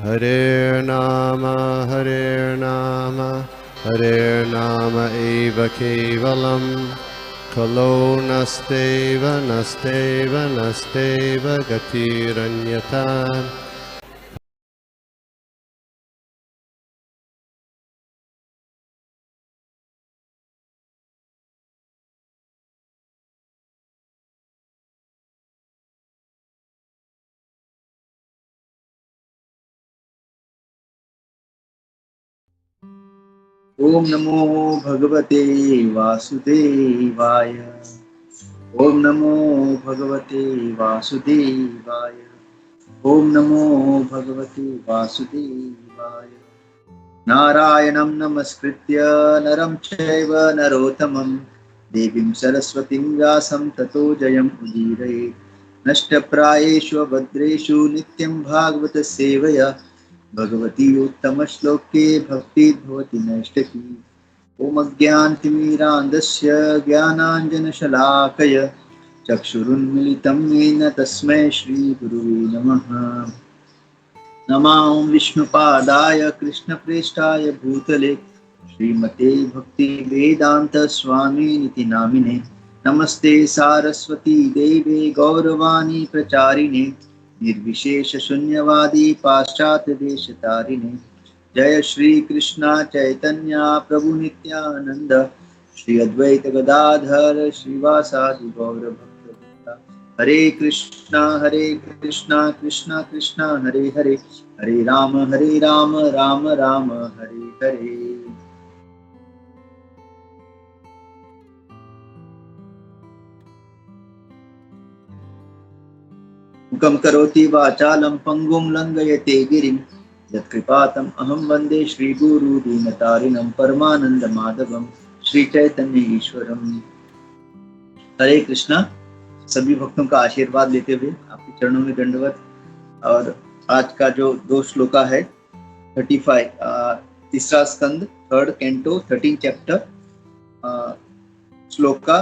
Hare Nama, Hare Nama eva kevalam, Kalo nasteva, nasteva, nasteva gatiranyata. ओम नमो भगवते वासुदेवाय। ओम नमो भगवते वासुदेवाय। ओम नमो भगवते वासुदेवाय। नारायणं नमस्कृत्य नरं चैव नरोत्तमं देवीं सरस्वतीं व्यासं ततो जयम् उदीरयेत्। नष्टप्रायेषु भद्रेषु नित्यं भागवत सेवया भगवती उत्तमश्लोके भक्तिर्भवति नैष्ठकी। ॐ अज्ञानतिमिरान्धस्य ज्ञानाञ्जनशलाकय चक्षुरुन्मिलितं येन तस्मै श्रीगुरुवे नमः। नमो विष्णुपादाय कृष्णप्रेष्ठाय भूतले श्रीमते भक्तिवेदान्त स्वामिनिति नामिने। नमस्ते सारस्वती देवे गौरवाणी प्रचारिणे निर्विशेष शून्यवादी पाश्चात्य देशतारिणे। जय श्री कृष्ण चैतन्य प्रभु नित्यानंद श्री अद्वैत गदाधर श्रीवासादि गौर भक्तवृंद। हरे कृष्णा कृष्णा कृष्णा हरे हरे, हरे राम राम राम हरे हरे। मुखं करोति वाचालं पंगुं लंघयते गिरिं यत्कृपातम् अहं वन्दे श्रीगुरु दीनतारिणं परमानंद माधवं श्री चैतन्य ईश्वरम्। हरे कृष्णा। सभी भक्तों का आशीर्वाद लेते हुए आपके चरणों में दंडवत। और आज का जो दो श्लोका है 35 तीसरा स्कंद third canto 13 chapter shloka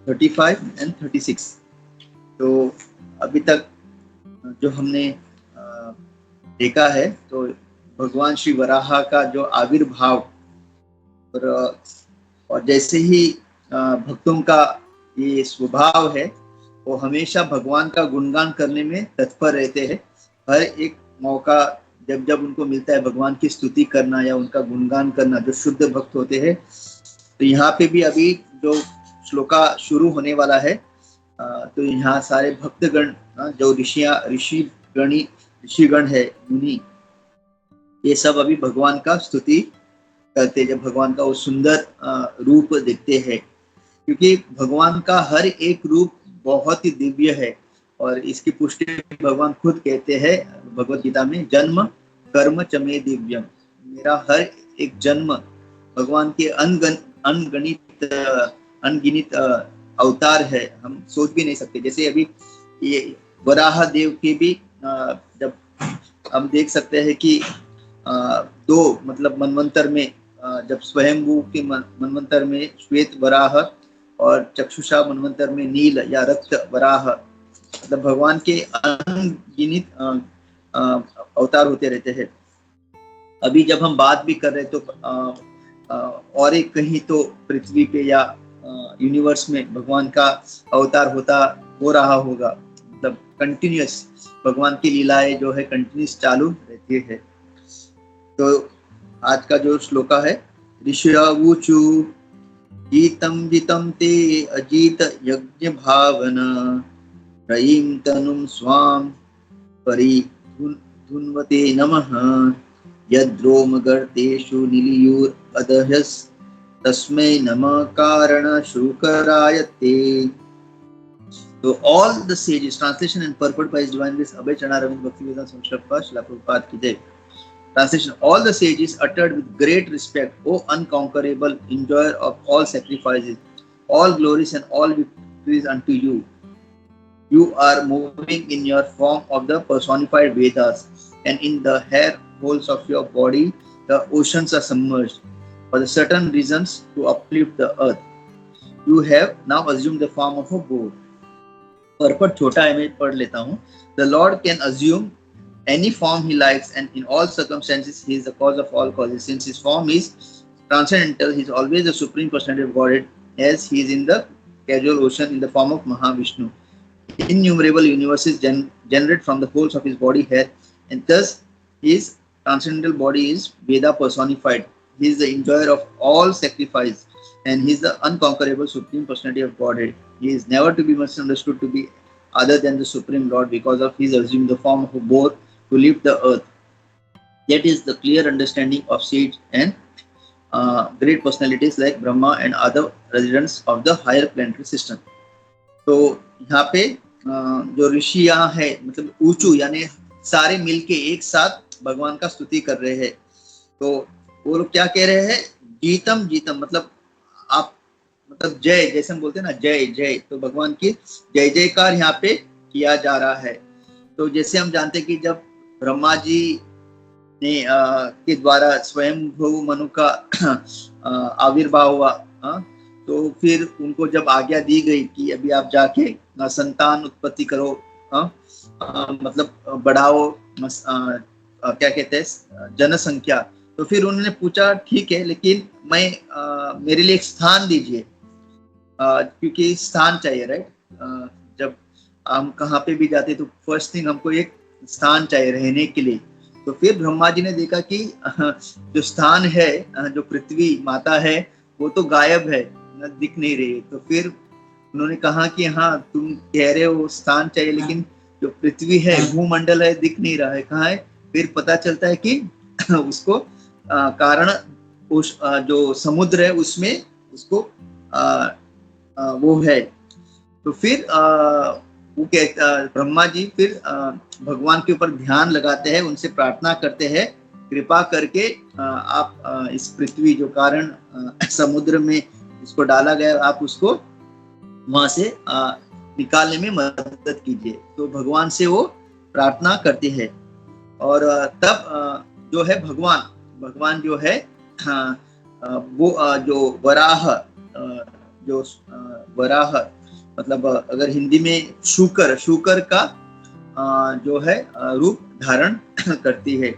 35 and 36। तो अभी तक जो हमने देखा है तो भगवान श्री वराह का जो आविर्भाव और जैसे ही भक्तों का ये स्वभाव है वो हमेशा भगवान का गुणगान करने में तत्पर रहते हैं। हर एक मौका जब जब उनको मिलता है भगवान की स्तुति करना या उनका गुणगान करना, जो शुद्ध भक्त होते हैं। तो यहाँ पे भी अभी जो श्लोका शुरू होने वाला है तो यहाँ सारे भक्तगण जो ऋषिगण है मुनि, ये सब अभी भगवान का स्तुति करते जब भगवान का वो सुंदर रूप देखते हैं। क्योंकि भगवान का हर एक रूप बहुत ही दिव्य है और इसकी पुष्टि भगवान खुद कहते हैं भगवत गीता में, जन्म कर्म च मे दिव्यम। मेरा हर एक जन्म भगवान के अनगिनित अवतार है, हम सोच भी नहीं सकते। जैसे अभी ये वराह देव के भी जब हम देख सकते हैं कि दो मतलब मनवंतर में जब स्वयंभू के मनवंतर में श्वेत वराह और चक्षुषा मनवंतर में नील या रक्त वराह, मतलब भगवान के अनगिनित अवतार होते रहते हैं। अभी जब हम बात भी कर रहे तो और एक कहीं तो पृथ्वी पे या यूनिवर्स में भगवान का अवतार हो रहा होगा। मतलब कंटिन्यूअस भगवान की लीलाएं जो है कंटिन्यूअस चालू रहती है। तो आज का जो श्लोका है, ऋषिरावुचु गीतं गीतं ते अजीत यज्ञ भावना रयिं तनुं स्वां परिधुन्वते नमः यद्रोमगर्तेषु निलियुरदहस् तस्मै नमः कारण शुकराय ते। So all the sages, translation and purport by His Divine Grace Abhay Chanaravind Bhaktivedanta Swami Srila Srila Prabhupada ki jai. Translation: all the sages uttered with great respect, O unconquerable enjoyer of all sacrifices, all glories and all victories unto you. You are moving in your form of the personified Vedas, and in the hair holes of your body the oceans are submerged for the certain reasons to uplift the earth. You have now assumed the form of a boat. पढ़ छोटा है, मैं पढ़ लेता हूँ. The Lord can assume any form he likes, and in all circumstances he is the cause of all causes. Since his form is transcendental, he is always the supreme personality of Godhead, as he is in the casual ocean in the form of Mahavishnu. Innumerable universes generate from the holes of his body hair, and thus his transcendental body is Veda personified. He is the enjoyer of all sacrifice, and he is the unconquerable supreme personality of Godhead. He is never to be misunderstood to be other than the Supreme Lord because of his assuming the form of a boar to lift the earth. That is the clear understanding of sage and great personalities like Brahma and other residents of the higher planetary system. तो यहाँ पे जो ऋषियाँ है, मतलब ऊंचू यानी सारे मिलके एक साथ भगवान का स्तुति कर रहे हैं। तो वो लोग क्या कह रहे हैं? जीतम जीतम, मतलब आप, मतलब जय, जैसे हम बोलते हैं ना जय जय, तो भगवान की जय जयकार यहाँ पे किया जा रहा है। तो जैसे हम जानते हैं कि जब ब्रह्मा जी ने के द्वारा स्वयं भू मनु का आविर्भाव हुआ, तो फिर उनको जब आज्ञा दी गई कि अभी आप जाके संतान उत्पत्ति करो, मतलब बढ़ाओ, क्या कहते हैं, जनसंख्या। तो फिर उन्होंने पूछा ठीक है, लेकिन मैं मेरे लिए एक स्थान दीजिए, क्योंकि स्थान चाहिए, राइट। जब हम कहाँ पे भी जाते तो फर्स्ट थिंग हमको एक स्थान चाहिए रहने के लिए। तो फिर ब्रह्मा जी ने देखा कि जो स्थान है, जो पृथ्वी माता है, वो तो गायब है, दिख नहीं रही। तो फिर उन्होंने कहा कि हाँ तुम कह रहे हो स्थान चाहिए, लेकिन जो पृथ्वी है, भूमंडल है, दिख नहीं रहा है, कहाँ है? फिर पता चलता है कि उसको कारण उस जो समुद्र है उसमें उसको वो है। तो फिर वो ब्रह्मा जी फिर भगवान के ऊपर ध्यान लगाते हैं, उनसे प्रार्थना करते हैं, कृपा करके आप इस पृथ्वी जो कारण समुद्र में इसको डाला गया, आप उसको वहां से निकालने में मदद कीजिए। तो भगवान से वो प्रार्थना करते हैं। और तब जो है भगवान जो है वो जो वराह मतलब अगर हिंदी में शूकर का जो है रूप धारण करती है।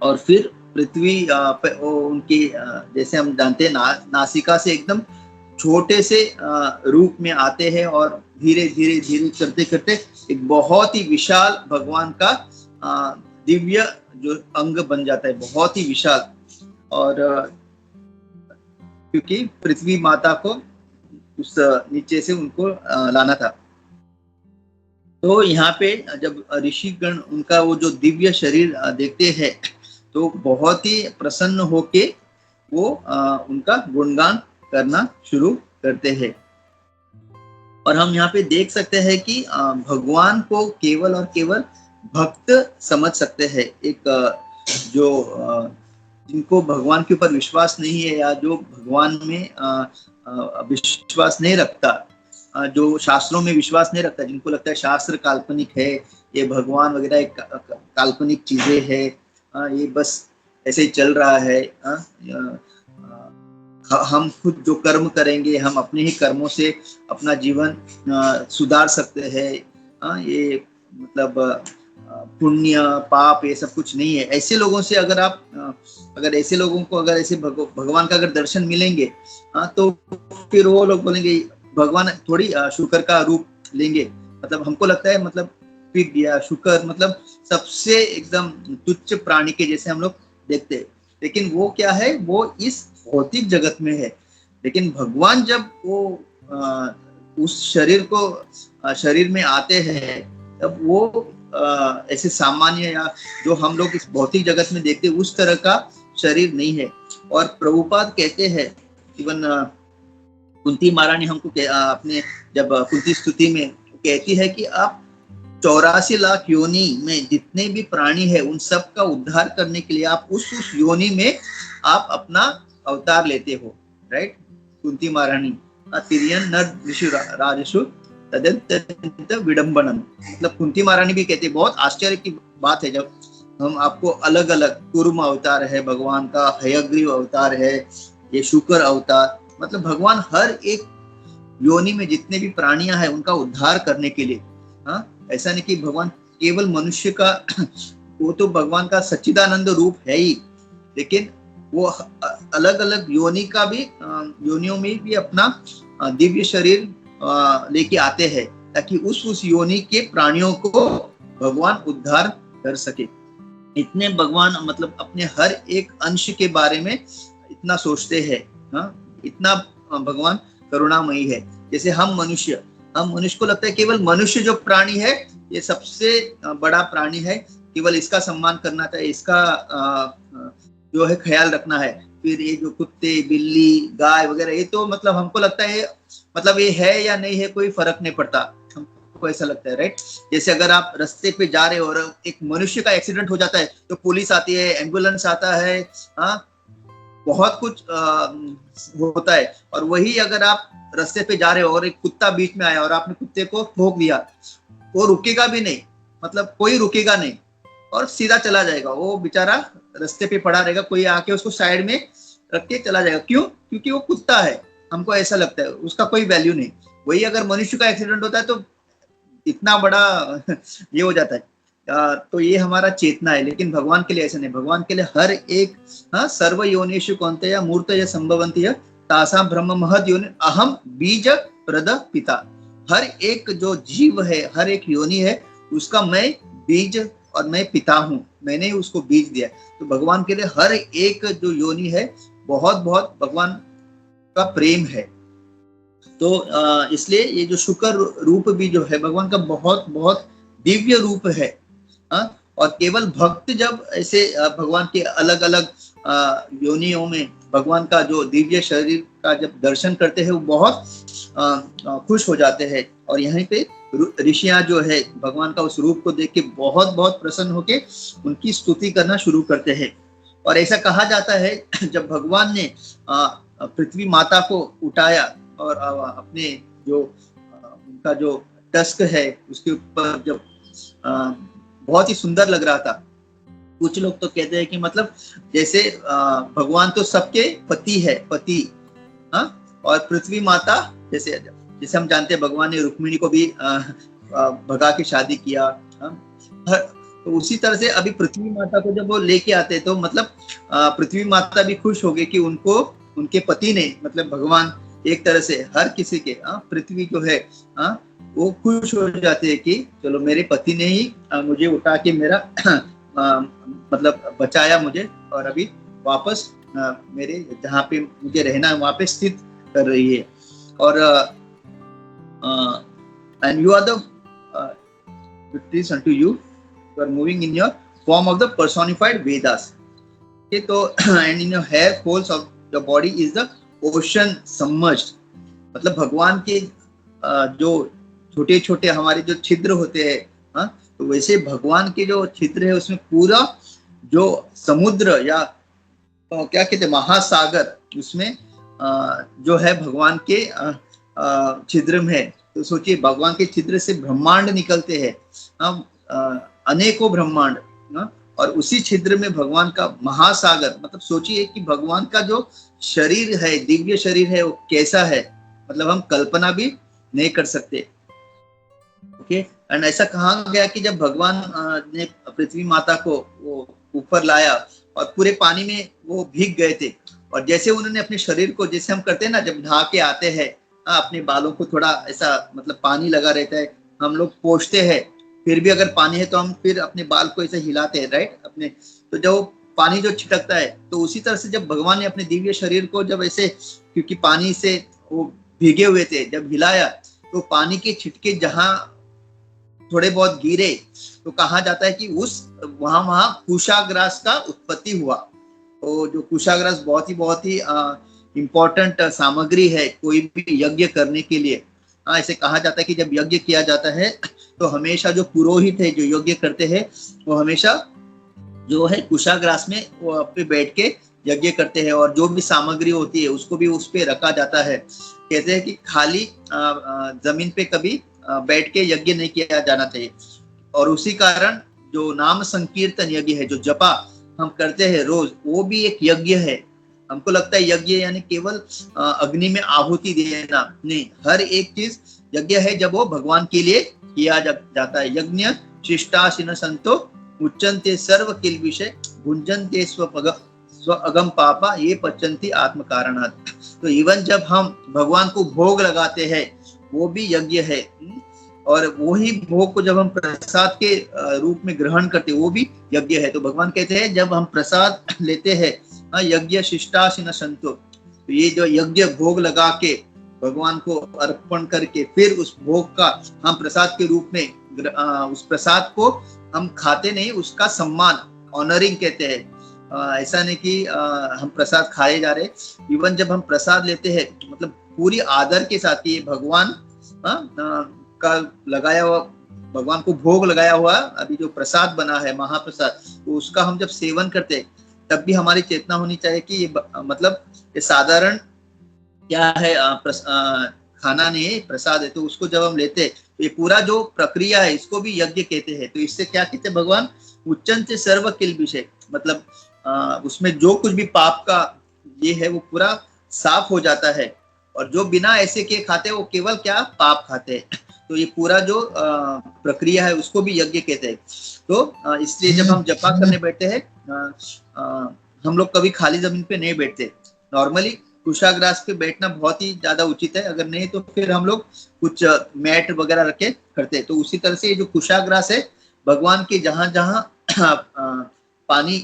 और फिर पृथ्वी पे उनकी जैसे हम जानते हैं नासिका से एकदम छोटे से रूप में आते हैं, और धीरे धीरे करते करते एक बहुत ही विशाल भगवान का दिव्य जो अंग बन जाता है, बहुत ही विशाल। और क्योंकि पृथ्वी माता को उस नीचे से उनको लाना था। तो यहाँ पे जब ऋषिगण उनका वो जो दिव्य शरीर देखते हैं, तो बहुत ही प्रसन्न होके वो उनका गुणगान करना शुरू करते हैं। और हम यहाँ पे देख सकते हैं कि भगवान को केवल और केवल भक्त समझ सकते हैं। एक जो जिनको भगवान के ऊपर विश्वास नहीं है, या जो भगवान में विश्वास नहीं रखता, जो शास्त्रों में विश्वास नहीं रखता, जिनको लगता है शास्त्र काल्पनिक है, ये भगवान वगैरह एक काल्पनिक चीजें है, ये बस ऐसे ही चल रहा है, हम खुद जो कर्म करेंगे, हम अपने ही कर्मों से अपना जीवन सुधार सकते हैं, ये मतलब पुण्य पाप ये सब कुछ नहीं है। ऐसे लोगों से अगर ऐसे लोगों को अगर ऐसे भगवान का अगर दर्शन मिलेंगे, तो फिर वो लोग बोलेंगे भगवान थोड़ी शुक्र का रूप लेंगे। मतलब हमको लगता है मतलब पिग या शुक्र मतलब सबसे एकदम तुच्छ प्राणी के जैसे हम लोग देखते हैं, लेकिन वो क्या है, वो इस भौतिक जगत में है। लेकिन भगवान जब वो उस शरीर में आते हैं, तब वो ऐसे सामान्य या जो हम लोग इस भौतिक जगत में देखते हैं उस तरह का शरीर नहीं है। और प्रभुपाद कहते हैं, इवन कुंती महारानी हमको अपने जब कुंती स्तुति में कहती है कि आप 84 लाख योनि में जितने भी प्राणी है उन सब का उद्धार करने के लिए आप उस योनि में आप अपना अवतार लेते हो, राइट। कुंती महारानी तिरियन नर ऋषि राजसु तदंत विडंबनम, मतलब कुंती महारानी भी कहते हैं, बहुत आश्चर्य की बात है जब हम आपको अलग अलग कूर्म अवतार है भगवान का, हयग्रीव अवतार है, ये शुक्र अवतार, मतलब भगवान हर एक योनि में जितने भी प्राणियां हैं उनका उद्धार करने के लिए, ऐसा नहीं कि भगवान केवल मनुष्य का वो तो भगवान का सच्चिदानंद रूप है ही, लेकिन वो अलग अलग योनि का भी योनियों में भी अपना दिव्य शरीर लेके आते हैं, ताकि उस योनि के प्राणियों को भगवान उद्धार कर सके। इतने भगवान मतलब अपने हर एक अंश के बारे में इतना सोचते हैं। इतना भगवान करुणामयी है। जैसे हम मनुष्य को लगता है केवल मनुष्य जो प्राणी है ये सबसे बड़ा प्राणी है, केवल इसका सम्मान करना चाहिए, इसका जो है ख्याल रखना है। फिर ये जो कुत्ते, बिल्ली, गाय वगैरह, ये तो मतलब हमको लगता है मतलब ये है या नहीं है कोई फर्क नहीं पड़ता, हमको ऐसा लगता है, राइट। जैसे अगर आप रास्ते पे जा रहे हो और एक मनुष्य का एक्सीडेंट हो जाता है तो पुलिस आती है, एम्बुलेंस आता है, बहुत कुछ होता है। और वही अगर आप रास्ते पे जा रहे हो और एक कुत्ता बीच में आया और आपने कुत्ते को ठोक दिया, वो रुकेगा भी नहीं, मतलब कोई रुकेगा नहीं और सीधा चला जाएगा, वो बेचारा रास्ते पे पड़ा रहेगा, कोई आके उसको साइड में रख के चला जाएगा। क्यों? क्योंकि वो कुत्ता है, हमको ऐसा लगता है, उसका कोई वैल्यू नहीं। वही अगर मनुष्य का एक्सीडेंट होता है तो इतना बड़ा ये हो जाता है। तो ये हमारा चेतना है, लेकिन भगवान के लिए ऐसा नहीं। भगवान के लिए हर एक सर्व योनिषु कौन्तेय मूर्तय संभवन्ति तासां ब्रह्म महद योनि अहम बीज प्रद पिता। हर एक जो जीव है, हर एक योनि है, उसका मैं बीज और मैं पिता हूँ, मैंने ही उसको बीज दिया। तो भगवान के लिए हर एक जो योनि है बहुत बहुत भगवान का प्रेम है। तो इसलिए ये जो शुक्र रूप भी जो है भगवान का बहुत बहुत दिव्य रूप है। और केवल भक्त जब ऐसे भगवान के अलग अलग योनियों में भगवान का जो दिव्य शरीर का जब दर्शन करते हैं वो बहुत खुश हो जाते हैं। और यहीं पे ऋषियां जो है भगवान का उस रूप को देख के बहुत बहुत प्रसन्न होके उनकी स्तुति करना शुरू करते हैं। और ऐसा कहा जाता है जब भगवान ने पृथ्वी माता को उठाया और अपने जो उनका जो टस्क है उसके ऊपर जब बहुत ही सुंदर लग रहा था। कुछ लोग तो कहते हैं कि मतलब जैसे भगवान तो सबके पति है, पति, और पृथ्वी माता जैसे हम जानते हैं भगवान ने रुक्मिणी को भी भगा के शादी किया। तो उसी तरह से अभी पृथ्वी माता को जब वो लेके आते तो मतलब पृथ्वी माता भी खुश हो गई कि उनको उनके पति ने, मतलब भगवान एक तरह से हर किसी के पृथ्वी जो है वो खुश हो जाते हैं कि चलो मेरे पति ने ही मुझे उठा के मेरा मतलब बचाया मुझे और अभी वापस मेरे जहाँ पे मुझे रहना है वहाँ पे स्थित कर रही है। और and you are the victories unto you, you are moving in your form of the personified Vedas. Okay, तो and in your hair folds of your body is the ocean submerged. मतलब भगवान के जो छोटे छोटे हमारे जो छिद्र होते हैं, तो वैसे भगवान के जो छिद्र है उसमें पूरा जो समुद्र या क्या कहते हैं महासागर, उसमें जो है भगवान के छिद्र में है। तो सोचिए भगवान के छिद्र से ब्रह्मांड निकलते हैं, अनेकों ब्रह्मांड, और उसी छिद्र में भगवान का महासागर। मतलब सोचिए कि भगवान का जो शरीर है, दिव्य शरीर है, वो कैसा है, मतलब हम कल्पना भी नहीं कर सकते। ओके, एंड ऐसा कहा गया कि जब भगवान ने पृथ्वी माता को वो ऊपर लाया और पूरे पानी में वो भीग गए थे, और जैसे उन्होंने अपने शरीर को, जैसे हम करते हैं ना जब नहा के आते हैं, अपने बालों को थोड़ा ऐसा मतलब पानी लगा रहता है, हम लोग पोंछते हैं, फिर भी अगर पानी है तो हम फिर अपने बाल को ऐसे हिलाते हैं, राइट अपने, तो जो पानी जो छिटकता है, तो उसी तरह से जब भगवान ने अपने दिव्य शरीर को जब ऐसे, क्योंकि पानी से वो भीगे हुए थे, जब हिलाया तो पानी के छिटके जहां थोड़े बहुत गिरे तो कहा जाता है कि उस वहां कुशाग्रास का उत्पत्ति हुआ। तो जो कुशाग्रास बहुत ही इम्पोर्टेंट सामग्री है कोई भी यज्ञ करने के लिए। ऐसे कहा जाता है कि जब यज्ञ किया जाता है तो हमेशा जो पुरोहित है, जो यज्ञ करते हैं, वो हमेशा जो है कुशाग्रास में वो पे बैठ के यज्ञ करते हैं, और जो भी सामग्री होती है उसको भी उस पे रखा जाता है। कहते हैं कि खाली जमीन पे कभी बैठ के यज्ञ नहीं किया जाना चाहिए। और उसी कारण जो नाम संकीर्तन यज्ञ है, जो जपा हम करते हैं रोज, वो भी एक यज्ञ है। हमको लगता है यज्ञ यानी केवल अग्नि में आहुति देना, नहीं, हर एक चीज यज्ञ है जब वो भगवान के लिए किया जाता है। यज्ञ शिष्टाशिन संतो उच्चन्ते सर्व किल विषय भुंजन्ते स्व अगम पापा ये पचन्ति आत्म कारणात्। तो इवन जब हम भगवान को भोग लगाते हैं वो भी यज्ञ है, और वही भोग को जब हम प्रसाद के रूप में ग्रहण करते हैं वो भी यज्ञ है। तो भगवान कहते हैं जब हम प्रसाद लेते हैं, यज्ञ शिष्टाशिन संतो, तो ये जो यज्ञ भोग लगा के भगवान को अर्पण करके फिर उस भोग का हम प्रसाद के रूप में उस प्रसाद को हम खाते नहीं, उसका सम्मान ऑनरिंग कहते हैं। ऐसा नहीं कि हम प्रसाद खाए जा रहे, इवन जब हम प्रसाद लेते हैं मतलब पूरी आदर के साथ ये भगवान का लगाया हुआ, भगवान को भोग लगाया हुआ अभी जो प्रसाद बना है महाप्रसाद, तो उसका हम जब सेवन करते हैं तब भी हमारी चेतना होनी चाहिए कि ये मतलब ये साधारण क्या है, खाना नहीं है, प्रसाद है। तो उसको जब हम लेते हैं तो ये पूरा जो प्रक्रिया है इसको भी यज्ञ कहते हैं। तो इससे क्या कहते हैं भगवान, उच्चन्ते सर्व किल विषय, मतलब उसमें जो कुछ भी पाप का ये है वो पूरा साफ हो जाता है, और जो बिना ऐसे के खाते वो केवल क्या पाप खाते हैं। तो ये पूरा जो प्रक्रिया है उसको भी यज्ञ कहते हैं। तो इसलिए जब हम जपा करने बैठते हैं हम लोग कभी खाली जमीन पे नहीं बैठते, नॉर्मली कुशाग्रास पे बैठना बहुत ही ज्यादा उचित है, अगर नहीं तो फिर हम लोग कुछ मैट वगैरह रखे करते। तो उसी तरह से ये जो कुशाग्रास है भगवान के जहां जहां पानी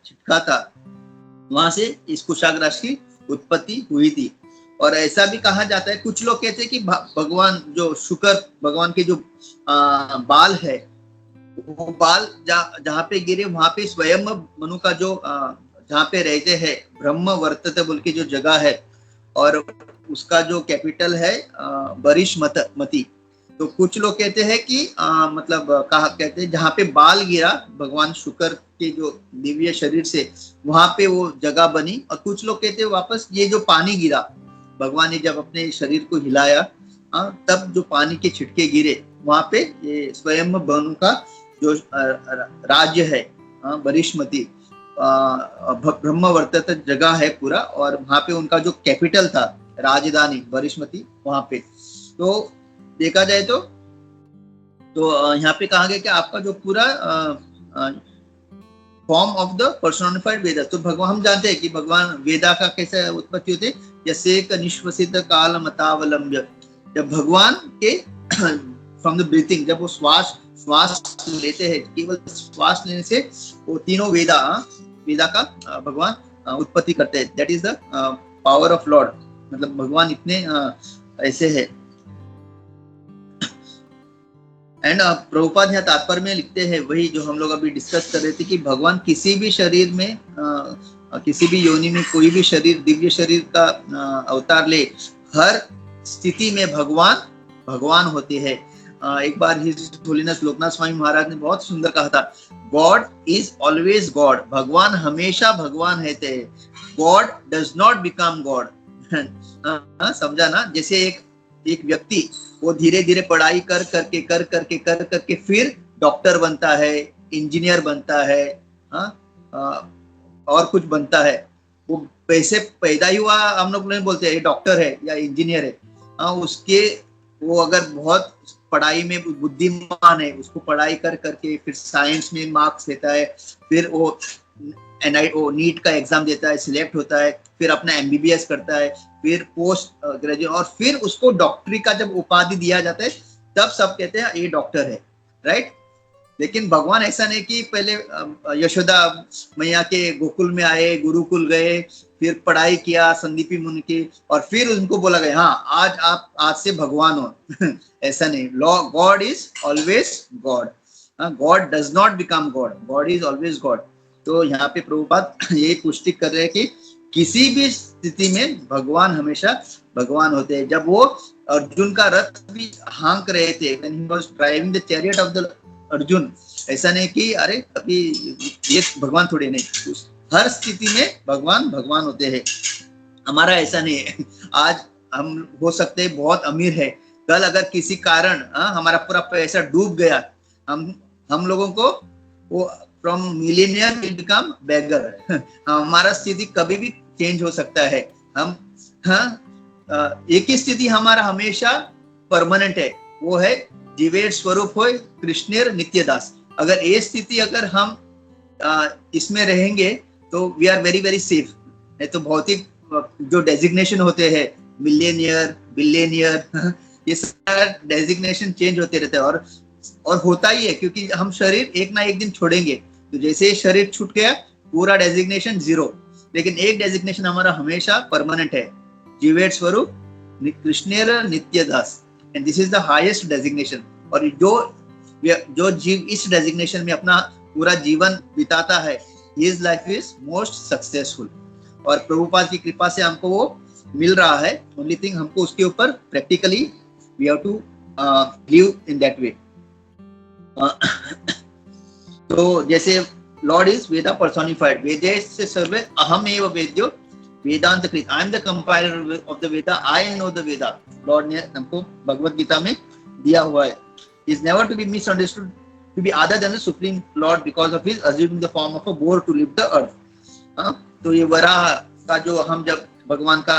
छिटका था वहां से इस कुशाग्रास की उत्पत्ति हुई थी। और ऐसा भी कहा जाता है, कुछ लोग कहते हैं कि भगवान जो शुक्र भगवान के जो बाल है वो बाल जहाँ पे गिरे वहां पे स्वयं मनु का जो जहाँ पे रहते हैं ब्रह्म वर्तते बोल के जो जगह है, और उसका जो कैपिटल है बरिशमती। तो कुछ लोग कहते हैं कि मतलब कहा कहते हैं जहाँ पे बाल गिरा भगवान शुक्र के जो दिव्य शरीर से वहां पे वो जगह बनी। और कुछ लोग कहते हैं वापस ये जो पानी गिरा भगवान ने जब अपने शरीर को हिलाया तब जो पानी के छिटके गिरे वहां पे ये स्वयं मनु का जो राज्य है बरिशमती ब्रह्मवर्तत जगह है पूरा, और वहां पे उनका जो कैपिटल था राजधानी बरिशमती वहां पे। तो देखा जाए तो यहाँ पे कहा गया कि आपका जो पूरा फॉर्म ऑफ द पर्सोनिफाइड वेदा, तो भगवान हम जानते हैं कि भगवान वेदा का कैसे उत्पत्ति होते, जैसे निश्वसित काल मतावलंब्य, जब भगवान के फ्रॉम द ब्रीथिंग जब वो श्वास लेते हैं, केवल श्वास लेने से वो तीनों वेदा का भगवान उत्पत्ति करते हैं। That is the power of Lord, मतलब भगवान इतने ऐसे है। एंड प्रभुपाद यहाँ तात्पर्य में लिखते हैं वही जो हम लोग अभी डिस्कस कर रहे थे कि भगवान किसी भी शरीर में किसी भी योनि में कोई भी शरीर दिव्य शरीर का अवतार ले, हर स्थिति में भगवान होते हैं। एक बार हिज होलीनेस लोकनाथ स्वामी महाराज ने बहुत सुंदर कहा था, गॉड इज ऑलवेज गॉड, भगवान हमेशा भगवान रहते हैं, God does not become God. समझा ना, जैसे एक व्यक्ति वो धीरे धीरे पढ़ाई कर करके फिर डॉक्टर बनता है, इंजीनियर बनता है, और कुछ बनता है, वो पैसे पैदा ही हुआ हम लोग नहीं बोलते ये डॉक्टर है या इंजीनियर है, उसके वो अगर बहुत पढ़ाई में बुद्धिमान है, उसको पढ़ाई करके फिर साइंस में मार्क्स लेता है, फिर वो नीट का एग्जाम देता है, सिलेक्ट होता है, फिर अपना एमबीबीएस करता है, फिर पोस्ट ग्रेजुएट, और फिर उसको डॉक्टरी का जब उपाधि दिया जाता है तब सब कहते हैं ये डॉक्टर है, राइट। लेकिन भगवान ऐसा नहीं कि पहले यशोदा मैया के गोकुल में आए, गुरुकुल गए, फिर पढ़ाई किया संदीपी मुनि की, और फिर उनको बोला गया हाँ आज से भगवान हो। ऐसा नहीं, God is always God, God does not become God, God is always God. तो यहाँ पे प्रभुपाद यही पुष्टि कर रहे हैं कि किसी भी स्थिति में भगवान हमेशा भगवान होते हैं। जब वो अर्जुन का रथ भी हाँक रहे थे, when he was driving the chariot of the Arjun, ऐसा नहीं कि अरे अभी ये भगवान थोड़े नहीं, हर स्थिति में भगवान होते हैं। हमारा ऐसा नहीं है, आज हम हो सकते हैं बहुत अमीर है, कल अगर किसी कारण हमारा पूरा पैसा डूब गया, हम लोगों को वो फ्रॉम मिलियनियर विल बिकम बेगर। हमारा स्थिति कभी भी चेंज हो सकता है। हम एक ही स्थिति हमारा हमेशा परमानेंट है, वो है जीवेर स्वरूप होय कृष्णेर नित्य दास। अगर ये स्थिति अगर हम इसमें रहेंगे तो we are very very safe. नहीं तो भौतिक जो डेजिग्नेशन होते हैं, मिलियनियर, बिलियनियर, ये सारा डेजिग्नेशन चेंज होते रहते हैं और होता ही है, क्योंकि हम शरीर एक ना एक दिन छोड़ेंगे। तो जैसे ही शरीर छूट गया पूरा डेजिग्नेशन जीरो, लेकिन एक डेजिग्नेशन हमारा हमेशा परमानेंट है, जीवेर स्वरूप कृष्णेर नित्य दास, and this is the highest designation. और जो जीव इस डेजिग्नेशन में अपना पूरा जीवन बिताता है, his life is most successful. और प्रभुपाद की कृपा से हमको वो मिल रहा है। ओनली थिंग हमको उसके ऊपर practically we have to live in that way. तो जैसे लॉर्ड इज वेदा पर्सोनिफाइड, वेदे से सर्वे अहम एव वेद्यो वेदांत कृत, I am the compiler of the Veda, I know the Veda. Lord ने हमको भगवत गीता में दिया हुआ है। Is never to be misunderstood to be other than the supreme lord because of his assuming the form of a boar to leave the earth। तो ये वराह का जो हम जब भगवान का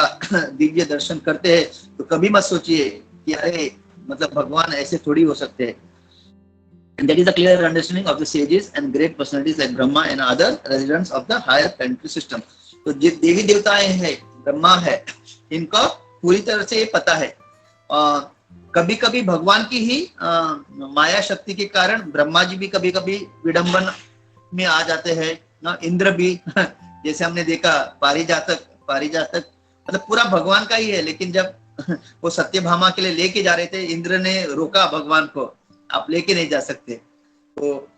दिव्य दर्शन करते हैं तो कभी मत सोचिए कि अरे मतलब भगवान ऐसे थोड़ी हो सकते हैं। And that is a clear understanding of the sages and great personalities like Brahma and other residents of the higher planetary system। तो जो देवी देवताएं हैं, ब्रह्मा है, इनका पूरी तरह से ये पता है। कभी कभी भगवान की ही माया शक्ति के कारण ब्रह्मा जी भी कभी कभी विडंबन में आ जाते हैं ना, इंद्र भी जैसे हमने देखा पारिजातक मतलब पूरा भगवान का ही है, लेकिन जब वो सत्यभामा के लिए लेके जा रहे थे, इंद्र ने रोका भगवान को, आप लेके नहीं जा सकते। तो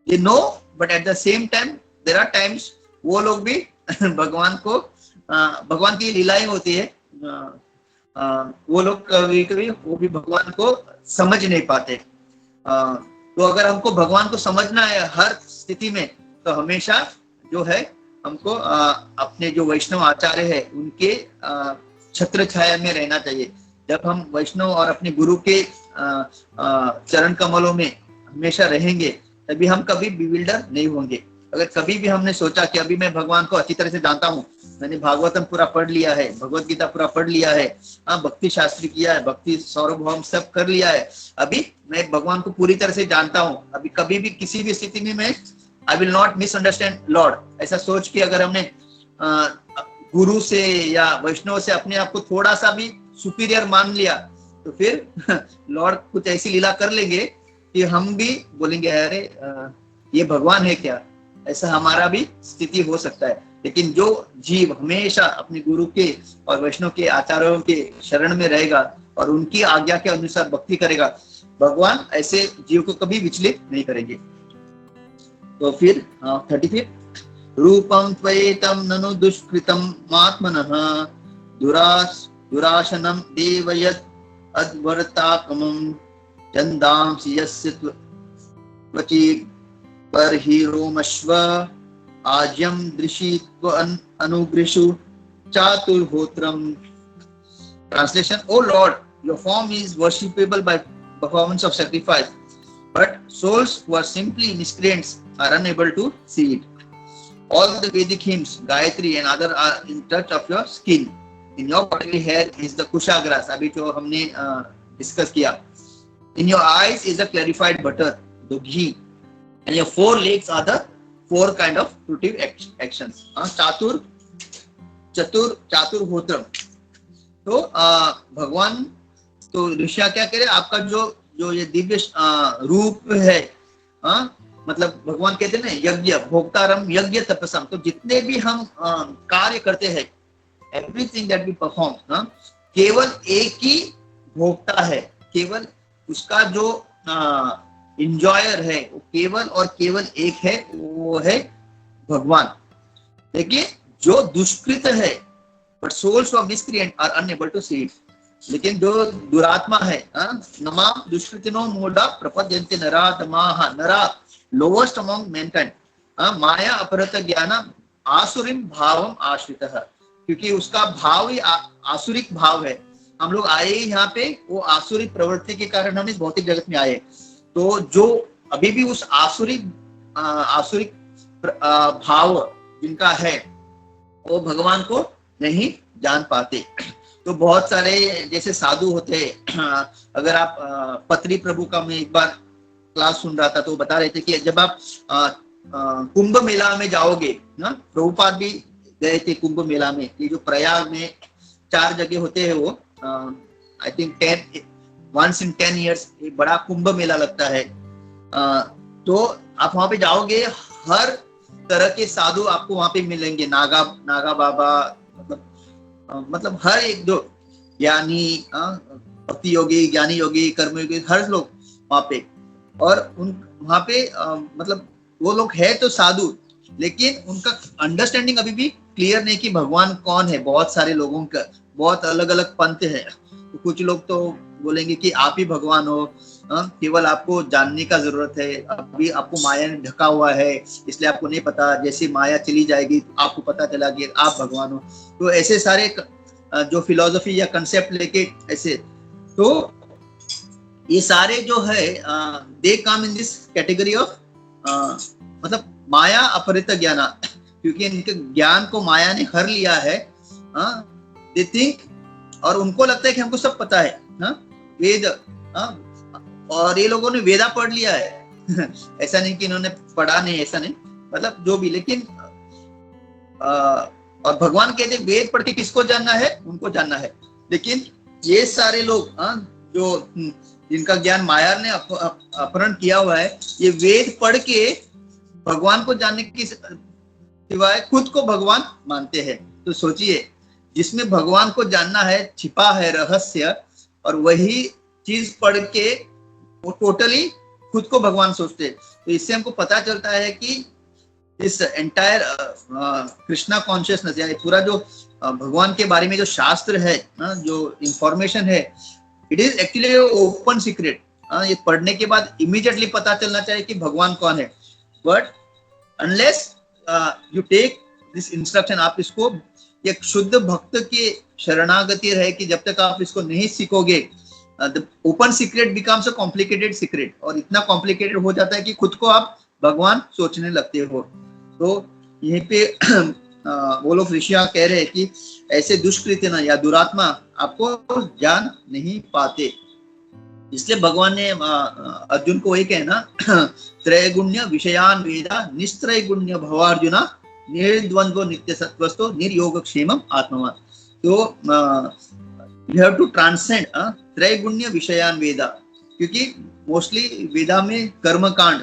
ये know, but at the same time there are times वो लोग भी भगवान को, भगवान की लीलाएं होती है, वो लोग कभी कभी वो भी भगवान को समझ नहीं पाते। तो अगर हमको भगवान को समझना है हर स्थिति में, तो हमेशा जो है हमको अपने जो वैष्णव आचार्य है उनके छत्र छाया में रहना चाहिए। जब हम वैष्णव और अपने गुरु के चरण कमलों में हमेशा रहेंगे, तभी हम कभी बिविल्डर नहीं होंगे। अगर कभी भी हमने सोचा कि अभी मैं भगवान को अच्छी तरह से जानता हूँ, मैंने भागवतम पूरा पढ़ लिया है, भगवत गीता पूरा पढ़ लिया है, भक्ति शास्त्र किया है, भक्ति सार्वभौम सब कर लिया है, अभी मैं भगवान को पूरी तरह से जानता हूँ, अभी कभी भी किसी भी स्थिति में मैं I will not misunderstand Lord, ऐसा सोच के अगर हमने गुरु से या वैष्णव से अपने आप को थोड़ा सा भी सुपीरियर मान लिया, तो फिर लॉर्ड कुछ ऐसी लीला कर लेंगे कि हम भी बोलेंगे अरे ये भगवान है क्या, ऐसा हमारा भी स्थिति हो सकता है। लेकिन जो जीव हमेशा अपने गुरु के और वैष्णव के आचार्यों के शरण में रहेगा और उनकी आज्ञा के अनुसार भक्ति करेगा, भगवान ऐसे जीव को कभी विचलित नहीं करेंगे। तो फिर 33 रूपम त्वयेतम ननु दुष्कृतम आत्मनः दुराशनम देवयत् अद्वर्ताकमं चंदांसि यस्य त्वचि परहिरोमश्व आज्यम दृशित्व अनुगृषु चातुर्होत्रम। Translation: O Lord, your form is worshipable by performance of sacrifice, but souls who are simply miscreants are unable to see it. All the Vedic hymns, Gayatri and other are in touch of your skin. In your bodily hair is the kushagrass, अभी जो हमने discuss किया. In your eyes is the clarified butter, the ghee, and your four legs are the four kind of fruitive actions. चातुर होत्रम. तो भगवान तो ऋषिया क्या करे, आपका जो ये दिव्य रूप है, मतलब भगवान कहते हैं ना यज्ञ भोक्तारम यज्ञ तपसम, तो जितने भी हम कार्य करते हैं, एवरीथिंग दैट वी परफॉर्म, केवल एक ही भोक्ता है, केवल उसका जो इंजॉयर है वो केवल और केवल एक है, वो है भगवान. देखिए जो दुष्कृत है, but souls of miscreant are unable to see it. लेकिन जो दुरात्मा है, नमाम दुष्कृतिनो मोडा प्रपद्यन्ते नरा दमाहा, नरा लोवेस्ट अमंग मैनकाइंड, माया अपहृत ज्ञान आसुरिम भावम आश्रितः, क्योंकि उसका भाव ही आसुरिक भाव है. हम लोग आए यहाँ पे वो आसुरिक प्रवृत्ति के कारण हम इस भौतिक जगत में आए. तो जो अभी भी उस आसुरिक भाव जिनका है, वो भगवान को नहीं जान पाते. तो बहुत सारे जैसे साधु होते हैं, अगर आप पत्री प्रभु का मैं एक बार क्लास सुन रहा था तो बता रहे थे कि जब आप कुंभ मेला में जाओगे ना, प्रभुपाद भी गए थे कुंभ मेला में, ये जो प्रयाग में 4 जगह होते हैं वो, आई थिंक 10 इन 10 years एक बड़ा कुंभ मेला लगता है। तो आप वहां पे जाओगे, हर तरह के साधु आपको वहां पे मिलेंगे, नागा बाबा, मतलब हर एक जो ज्ञानी, भक्ति योगी, ज्ञानी योगी, कर्म योगी, हर लोग वहां पे। और वहां पे मतलब वो लोग है तो साधु, लेकिन उनका अंडरस्टैंडिंग अभी भी क्लियर नहीं कि भगवान कौन है। बहुत सारे लोगों का बहुत अलग अलग पंथ है, तो कुछ लोग तो बोलेंगे कि आप ही भगवान हो, केवल आपको जानने का जरूरत है, अभी आपको माया ने ढका हुआ है इसलिए आपको नहीं पता, जैसे माया चली जाएगी तो आपको पता चला कि आप भगवान हो। तो ऐसे सारे जो फिलॉसफी या कंसेप्ट लेके ऐसे, तो ये सारे जो है दे कम इन दिस कैटेगरी ऑफ मतलब माया अपहृत ज्ञाना, क्योंकि इनके ज्ञान को माया ने हर लिया है। दे थिंक, और उनको लगता है कि हमको सब पता है, वेद, और ये लोगों ने वेदा पढ़ लिया है ऐसा नहीं कि इन्होंने पढ़ा नहीं, ऐसा नहीं, मतलब जो भी, लेकिन और भगवान कहते वेद पढ़ के किसको जानना है, उनको जानना है। लेकिन ये सारे लोग जो जिनका ज्ञान माया ने अपहरण किया हुआ है, ये वेद पढ़ के भगवान को जानने की सिवाय खुद को भगवान मानते हैं। तो सोचिए, जिसमें भगवान को जानना है, छिपा है रहस्य, और वही चीज पढ़ के वो टोटली खुद को भगवान सोचते। तो इससे हमको पता चलता है कि इस एंटायर कृष्णा कॉन्शियसनेस, यानी पूरा जो भगवान के बारे में जो शास्त्र है, जो इंफॉर्मेशन है, it is actually open secret. ये पढ़ने के बाद इमीडिएटली पता चलना चाहिए कि भगवान कौन है। But unless you take this instruction, आप इसको एक शुद्ध भक्त की शरणागति रहे कि जब तक आप इसको नहीं सीखोगे, the open secret becomes a complicated secret, और इतना कॉम्प्लिकेटेड हो जाता है कि खुद को आप भगवान सोचने लगते हो। तो यहीं पे वो लोग ऋषियां कह रहे हैं कि ऐसे दुष्कृत्य ना या दुरात्मा आपको जान नहीं पाते। इसलिए भगवान ने अर्जुन को वही कहना, त्रैगुण्य विषयान वेदा निस्त्रैगुण्य भवार्जुना निर्द्वंद्व नित्य सत्वस्थो निर्योगक्षेमम आत्मवान। तो यू हैव टू ट्रांसेंड त्रैगुण्य विषयान वेदा, क्योंकि मोस्टली वेदा में कर्म कांड,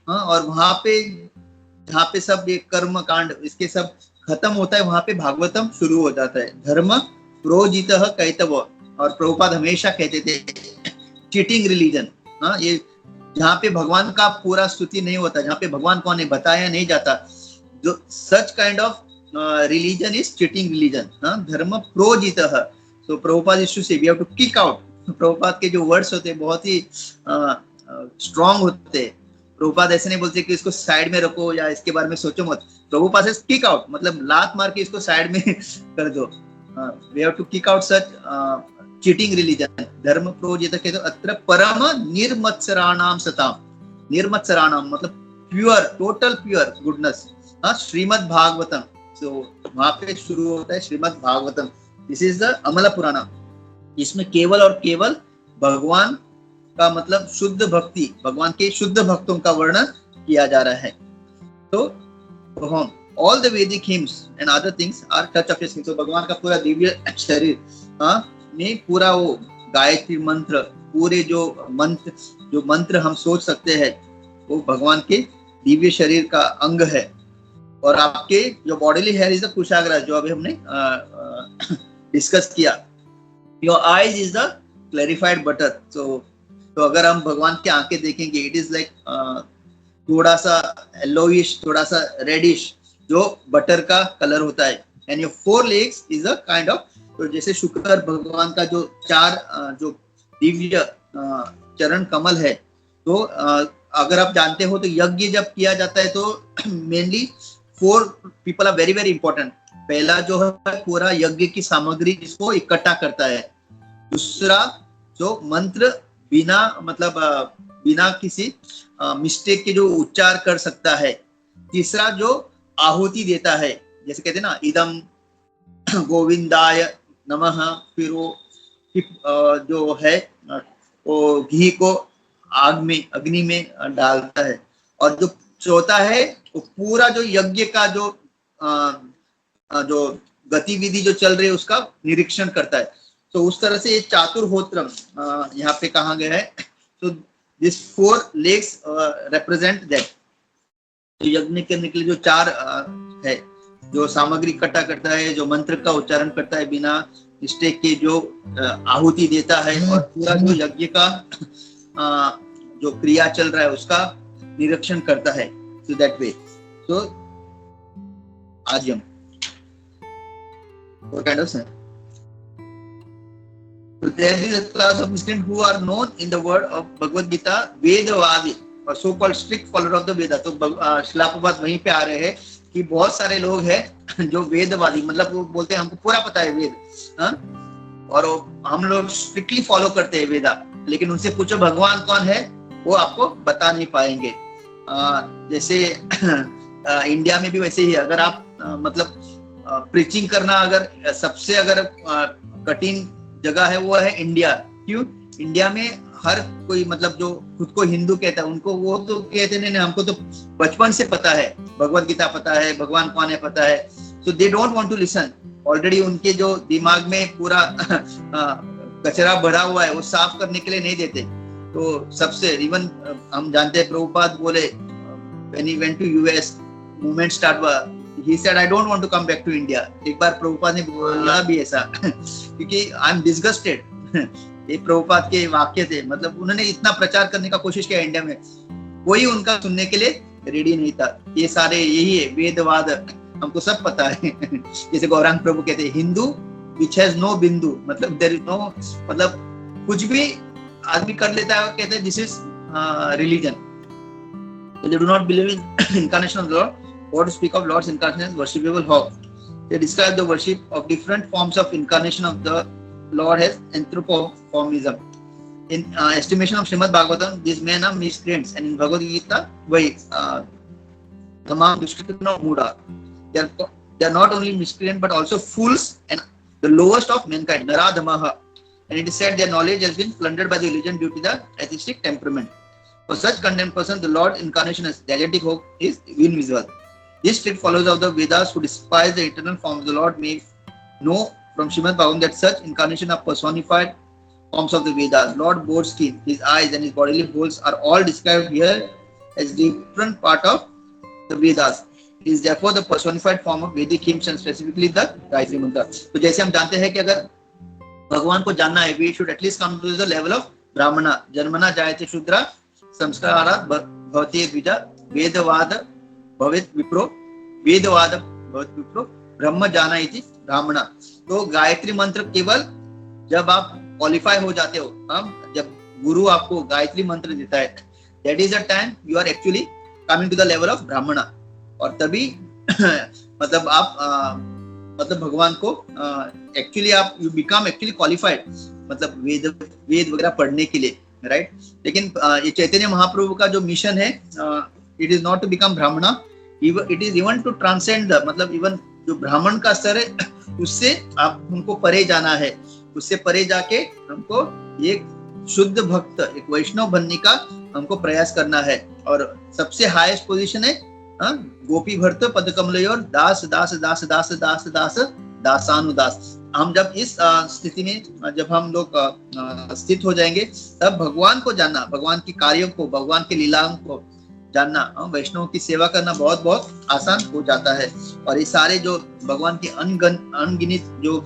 और वहां पे जहाँ पे सब ये कर्म कांड इसके सब खत्म होता है, वहां पे भागवतम शुरू हो जाता है। धर्म प्रोजितः कैतव, और प्रभुपाद हमेशा कहते थे चीटिंग रिलीजन, ये जहाँ पे भगवान का पूरा स्तुति नहीं होता, जहाँ पे भगवान कौन है बताया नहीं जाता, जो such kind of religion is cheating religion. धर्म प्रोजितः, तो प्रभुपाद इशू से we have to kick out. Prabhupada के जो वर्ड्स होते हैं बहुत ही स्ट्रॉन्ग होते हैं। प्रभुपाद ऐसे नहीं बोलते कि इसको साइड में रखो या इसके बारे में सोचो मत, प्रभुपाद से किक आउट, मतलब लात मार के इसको साइड में कर दो। We have to kick out such cheating religion. धर्म प्रोजित के तो अत्र परम निर्मत्सराणाम सताम, निर्मत्सराणाम मतलब pure, total pure goodness. Shrimad Bhagavatam, तो वहां पे शुरू होता है Shrimad Bhagavatam. This is the अमला पुराना, इसमें केवल और केवल भगवान का मतलब शुद्ध भक्ति, भगवान के शुद्ध भक्तों का वर्णन किया जा रहा है। तो all the Vedic hymns and other things are touch of his skin. तो भगवान का पूरा दिव्य शरीर में पूरा वो गायत्री मंत्र, पूरे जो मंत्र हम सोच सकते हैं, वो भगवान के दिव्य शरीर का अंग है। और आपके जो बॉडीली हेयर इज द कुशाग्र, जो अभी हमने डिस्कस किया। Your eyes is the clarified butter. तो अगर हम भगवान की आंखें देखेंगे, इट इज लाइक थोड़ा सा येलोइश, थोड़ा सा रेडिश, जो बटर का कलर होता है। And your 4 legs is a kind of, तो जैसे शुक्र भगवान का जो 4 जो दिव्य चरण कमल है, तो अगर आप जानते हो तो यज्ञ जब किया जाता है तो mainly 4 people are very very important. पहला जो है पूरा यज्ञ की सामग्री जिसको इकट्ठा करता है। दूसरा जो मंत्र बिना मतलब बिना किसी मिस्टेक के जो उच्चार कर सकता है। तीसरा जो आहुति देता है, जैसे कहते हैं ना इदम गोविंदाय नमः, फिर वो जो है वो घी को आग में, अग्नि में डालता है, और जो चौथा है वो पूरा जो यज्ञ का जो गतिविधि जो चल रही है उसका निरीक्षण करता है। तो उस तरह से ये चातुर्होत्रम यहाँ पे कहा गया है। तो दिस 4 legs represent that। तो यज्ञ करने के लिए जो 4 है, जो सामग्री इकट्ठा करता है, जो मंत्र का उच्चारण करता है बिना निष्ठे के, जो आहुति देता है, और पूरा जो यज्ञ का जो क्रिया चल रहा है उसका निरीक्षण करता है। So that way, so आज्यम, what kind of sense? So there is a class of Muslims who are known in the word of Bhagavad Gita Vedavadi और so called strict follower of the Veda। तो शिलाप्रपात वहीं पे आ रहे हैं कि बहुत सारे लोग हैं जो वेदवादी, मतलब वो बोलते हैं हमको पूरा पता है वेद, और हम लोग स्ट्रिक्टली फॉलो करते हैं वेदा, लेकिन उनसे पूछो भगवान कौन है, वो आपको बता नहीं पाएंगे। जैसे इंडिया में भी वैसे ही, अगर आप मतलब प्रीचिंग करना अगर सबसे अगर कठिन जगह है वो है इंडिया। क्यों? इंडिया में हर कोई मतलब जो खुद को हिंदू कहता है, उनको वो तो कहते नहीं, हमको तो बचपन से पता है, भगवत गीता पता है, भगवान कौन है पता है। So they don't want to listen. Already उनके जो दिमाग में पूरा कचरा भरा हुआ है वो साफ करने के लिए नहीं देते। तो सबसे इवन हम जानते हैं प्रभुपाद बोले when he went to US, movement start हुआ, he said I don't want to come back to India। एक बार प्रभुपाद ने बोला भी ऐसा क्योंकि I am disgusted। ये प्रभुपाद के वाक्य थे, मतलब उन्होंने इतना प्रचार करने का कोशिश किया इंडिया में, कोई उनका सुनने के लिए रेडी नहीं था। ये सारे यही है वेदवाद, हमको सब पता है। जैसे गौरांग प्रभु कहते हैं हिंदू which has no बिंदु, मतलब there is no, मतलब कुछ भी आदमी कर लेता है, कहते हैं this is religion। They do not believe in incarnation of the Lord, or to speak of Lord's incarnation as worshipable how. They describe the worship of different forms of incarnation of the Lord as anthropomorphism. In estimation of Srimad Bhagavatam, these men are miscreants, and in Bhagavad Gita, tamam dushkritano muda. They are not only miscreant but also fools and the lowest of mankind, naradhamaha. And it is said their knowledge has been plundered by the religion due to the atheistic temperament. For such condemned person, the Lord's incarnation as dialectic hope is invisible. These strict followers of the Vedas who despise the eternal form of the Lord may know from Srimad Bhagavatam that such incarnation are personified forms of the Vedas. Lord Board's skin, his eyes and his bodily folds are all described here as different part of the Vedas. It is therefore the personified form of Vedic hymns and specifically the Gayatri Mantra. तो जैसे हम जानते हैं कि अगर भगवान को जानना है, we should at least come to the level of ब्राह्मणा। जन्मना जायते शूद्रा संस्कारात् भवति द्विजा वेदवाद भवेत् विप्रो वेदवाद भवेत् विप्रो ब्रह्म जाना इति ब्राह्मणा। तो गायत्री मंत्र केवल जब आप क्वालिफाई हो जाते हो, जब गुरु आपको गायत्री मंत्र देता है, that is the time you are actually coming to the level of ब्राह्मणा। और तभी मतलब आप मतलब भगवान को एक्चुअली आप यू बिकम एक्चुअली क्वालिफाइड, मतलब वेद वगैरह पढ़ने के लिए, राइट। लेकिन ये चैतन्य महाप्रभु का जो मिशन है, it is not to become Brahmana, it is even to transcend the, मतलब इवन जो ब्राह्मण का स्तर है उससे आप हमको परे जाना है, उससे परे जाके हमको एक शुद्ध भक्त, एक वैष्णव बनने का हमको प्रयास करना है। और सबसे हाईएस्ट पोजीशन है गोपी भर्त पद कमलयोर दास दास दास दास दास दास दासानुदास। हम जब इस स्थिति में जब हम लोग स्थित हो जाएंगे, तब भगवान को जानना, भगवान के कार्यों को, भगवान के लीलाओं को जानना, वैष्णव की सेवा करना बहुत बहुत आसान हो जाता है। और ये सारे जो भगवान के अनगिनित जो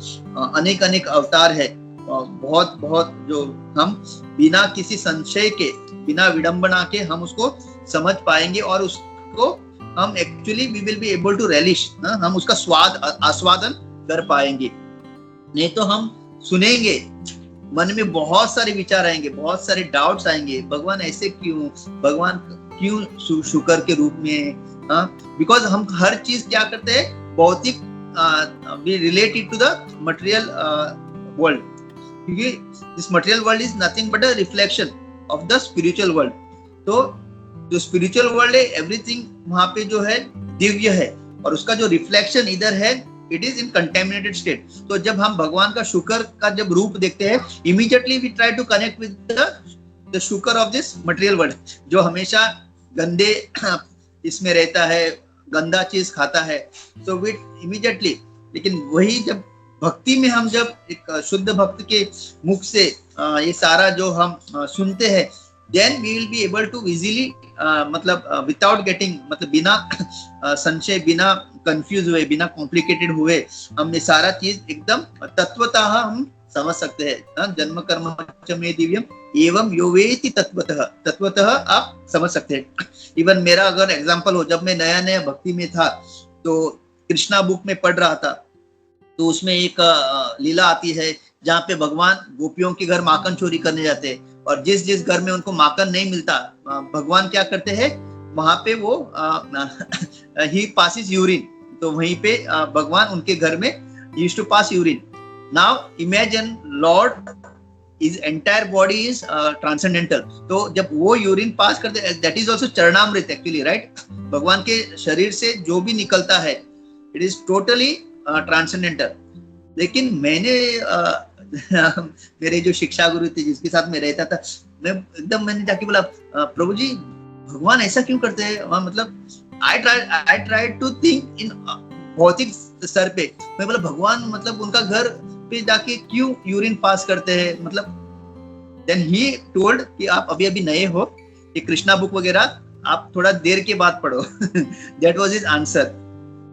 अनेक अनेक अवतार है, बहुत बहुत जो हम बिना किसी संशय के, बिना विडंबना के हम उसको समझ पाएंगे और उसको हम actually we will be able to relish, हम उसका स्वाद आस्वादन कर पाएंगे। नहीं तो हम सुनेंगे, मन में बहुत सारे विचार आएंगे, बहुत सारे डाउट्स आएंगे, भगवान ऐसे क्यों, भगवान क्यों शुक्र के रूप में, बिकॉज हम हर चीज क्या करते हैं, भौतिक, we related to the material world, क्योंकि this material world is nothing but a reflection of the spiritual world. तो जो स्पिरिचुअल वर्ल्ड है, एवरीथिंग वहां पे जो है दिव्य है, और उसका जो रिफ्लेक्शन इधर है it is in contaminated state. तो जब हम भगवान का शुक्र का जब रूप देखते हैं, immediately we try to connect with the शुक्र ऑफ दिस मटेरियल वर्ल्ड, जो हमेशा गंदे इसमें रहता है, गंदा चीज खाता है। सो वी इमीडिएटली, लेकिन वही जब भक्ति में हम जब एक शुद्ध भक्त के मुख से ये सारा जो हम सुनते हैं, then we will be able to easily मतलब विदाउट गेटिंग, मतलब बिना संशय, बिना कंफ्यूज हुए, बिना कॉम्प्लिकेटेड हुए, हम ये सारा चीज एकदम तत्वतः हम समझ सकते हैं। जन्म कर्म च मे दिव्यम एवं यो वेति तत्वतः, तत्वतः आप समझ सकते हैं। इवन मेरा अगर एग्जांपल हो, जब मैं नया नया भक्ति में था तो कृष्णा बुक में पढ़ रहा था, तो उसमें एक लीला आती है जहाँ पे भगवान गोपियों के घर माखन चोरी करने जाते हैं, और जिस जिस घर में उनको माखन नहीं मिलता, भगवान क्या करते हैं, वहां पे वो ही पासिस यूरिन, तो वहीं पे भगवान उनके घर में used to pass urine. Now imagine lord is entire body is transcendental, तो जब वो यूरिन पास करते, that is also charanamrit actually, right. भगवान के शरीर से जो भी निकलता है इट इज टोटली ट्रांसेंडेंटल। लेकिन मैंने मेरे जो शिक्षा गुरु थे जिसके साथ मैं रहता था, मैंने जाके बोला, प्रभु जी भगवान ऐसा क्यों करते हैं? मतलब I try to think in भौतिक स्तर पे। मैं बोला भगवान मतलब उनका घर पे जाके क्यों यूरिन पास करते हैं? मतलब देन ही टोल्ड कि आप अभी अभी नए हो, ये कृष्णा बुक वगैरह आप थोड़ा देर के बाद पढ़ो। That was his answer.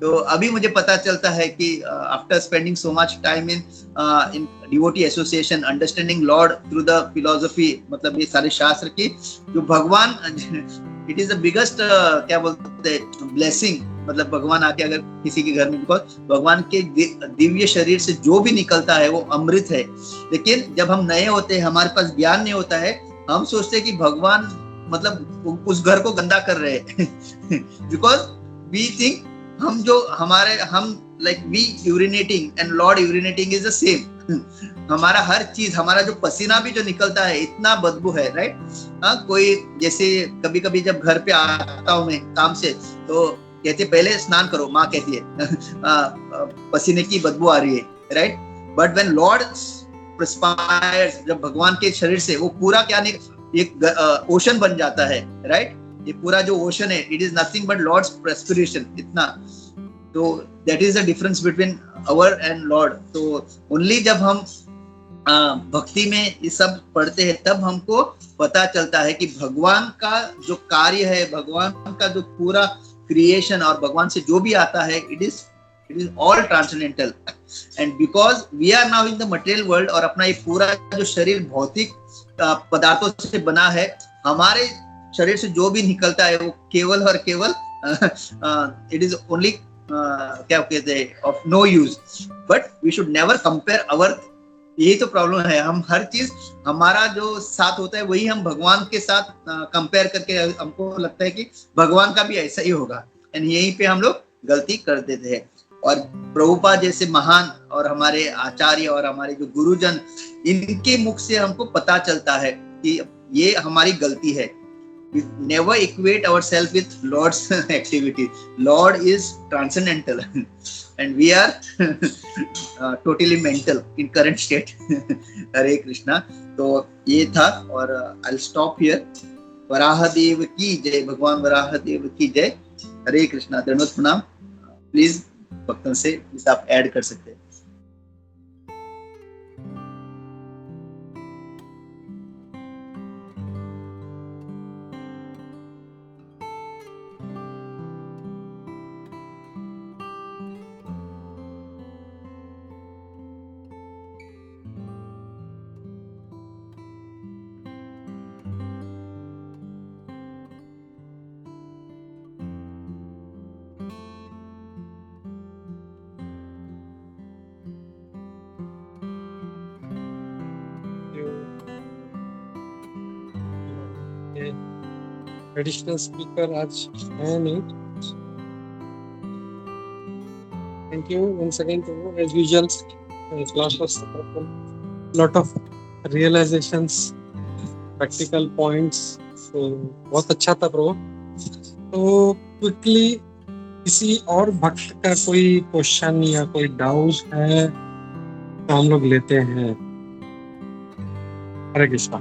तो अभी मुझे पता चलता है कि after spending so much time in devotee association, understanding Lord through the philosophy, मतलब ये सारे शास्त्र की जो भगवान, इट इज द बिगेस्ट क्या बोलते हैं ब्लेसिंग, मतलब भगवान आके अगर किसी के घर में, बिकॉज भगवान के दिव्य शरीर से जो भी निकलता है वो अमृत है। लेकिन जब हम नए होते हैं, हमारे पास ज्ञान नहीं होता है, हम सोचते हैं कि भगवान मतलब उस घर को गंदा कर रहे हैं। बिकॉज वी थिंक हम जो हमारे हम like we urinating and lord urinating is the same. हमारा हर चीज, हमारा जो पसीना भी जो निकलता है इतना बदबू है, राइट। कोई जैसे कभी कभी जब घर पे आता हूँ मैं काम से, तो कहते पहले स्नान करो, माँ कहती है पसीने की बदबू आ रही है, राइट। बट व्हेन लॉर्ड परस्पायर्स, जब भगवान के शरीर से वो पूरा क्या एक ओशन बन जाता है, राइट। ये पूरा जो ओशन है it is nothing but lord's perspiration, इतना। तो that is the difference between our and lord. तो ओनली जब हम भक्ति में ये सब पढ़ते हैं तब हमको पता चलता है कि भगवान का जो कार्य है, भगवान का जो पूरा क्रिएशन और भगवान से जो भी आता है, it is all transcendental. And because we are now in the material world, और अपना ये पूरा जो शरीर भौतिक पदार्थों से बना है, हमारे शरीर से जो भी निकलता है वो केवल और केवल इट इज ओनली क्या कहते हैं of no use. But we should never compare our, यही तो प्रॉब्लम है। हम हर चीज हमारा जो साथ होता है वही हम भगवान के साथ कंपेयर करके हमको लगता है कि भगवान का भी ऐसा ही होगा, एंड यहीं पे हम लोग गलती कर देते हैं। और प्रभुपाद जैसे महान और हमारे आचार्य और हमारे जो गुरुजन, इनके मुख से हमको पता चलता है कि ये हमारी गलती है। We never equate ourselves with Lord's activity. Lord is transcendental and we are totally mental in current state. हरे कृष्णा। तो ये था, और I'll stop here. वराहदेव की जय, भगवान वराहदेव की जय। हरे कृष्णा, दंडवत प्रणाम। प्लीज भक्तों से प्लीज आप ऐड कर सकते हैं। एडिशनल स्पीकर आज है नहीं। Thank you once again to you as usual. Lot of realizations, practical points. So बहुत अच्छा था प्रो। तो क्विकली किसी और भक्त का कोई क्वेश्चन या कोई डाउट है तो हम लोग लेते हैं। हरे कृष्णा।